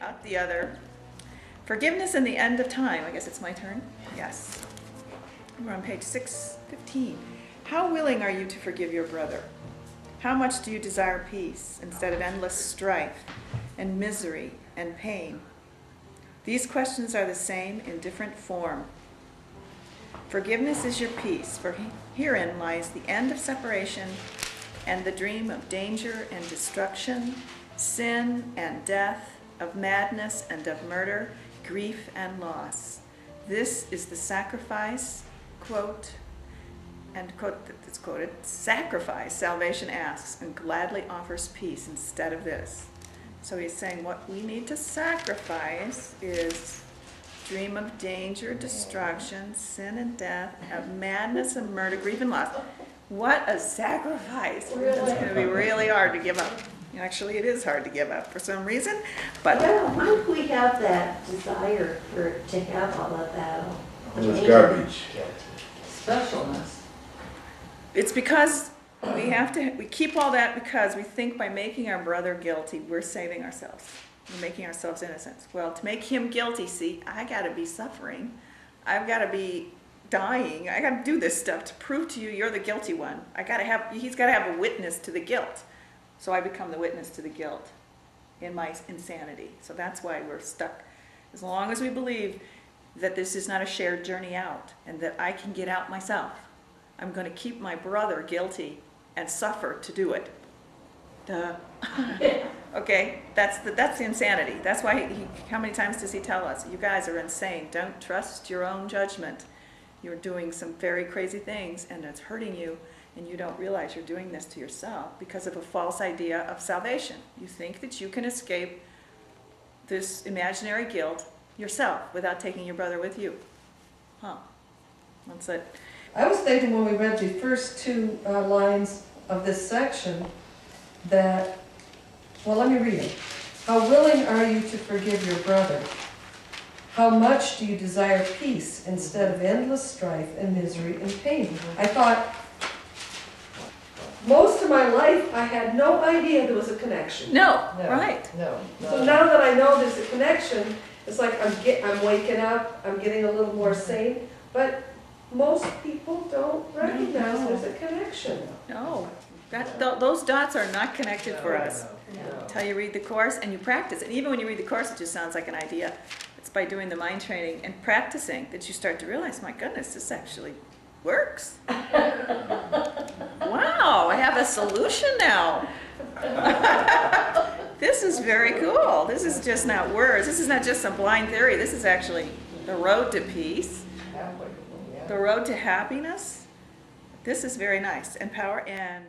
out the other. Forgiveness and the end of time. I guess it's my turn? Yes. We're on page 615. How willing are you to forgive your brother? How much do you desire peace instead of endless strife and misery and pain? These questions are the same in different form. Forgiveness is your peace, for herein lies the end of separation and the dream of danger and destruction, sin and death, of madness and of murder, grief and loss. This is the sacrifice, quote, and quote, it's quoted, sacrifice salvation asks and gladly offers peace instead of this. So he's saying what we need to sacrifice is dream of danger, destruction, sin and death, of madness and murder, grief and loss. What a sacrifice. It's going to be really hard to give up. Actually, it is hard to give up for some reason, but... Yeah, why do we have that desire to have all of that? It was garbage. Specialness. It's because we keep all that because we think by making our brother guilty, we're saving ourselves. We're making ourselves innocent. Well, to make him guilty, see, I got to be suffering. I've got to be dying. I got to do this stuff to prove to you you're the guilty one. He's got to have a witness to the guilt. So I become the witness to the guilt in my insanity. So that's why we're stuck. As long as we believe that this is not a shared journey out and that I can get out myself, I'm going to keep my brother guilty and suffer to do it. Duh. Okay, that's the insanity. That's why how many times does he tell us, you guys are insane. Don't trust your own judgment. You're doing some very crazy things and it's hurting you. And you don't realize you're doing this to yourself because of a false idea of salvation. You think that you can escape this imaginary guilt yourself without taking your brother with you. Huh. That's it. I was thinking when we read the first two lines of this section that, well, let me read it. How willing are you to forgive your brother? How much do you desire peace instead of endless strife and misery and pain? I thought, most of my life, I had no idea there was a connection. No, right. No. So now that I know there's a connection, it's like I'm waking up, I'm getting a little more sane, but most people don't recognize there's a connection. No. Those dots are not connected for us. No. Until you read the course and you practice. And even when you read the course, it just sounds like an idea. It's by doing the mind training and practicing that you start to realize, my goodness, this actually works. Wow, I have a solution now. This is very cool. This is just not words. This is not just some blind theory. This is actually the road to peace, the road to happiness. This is very nice. And power and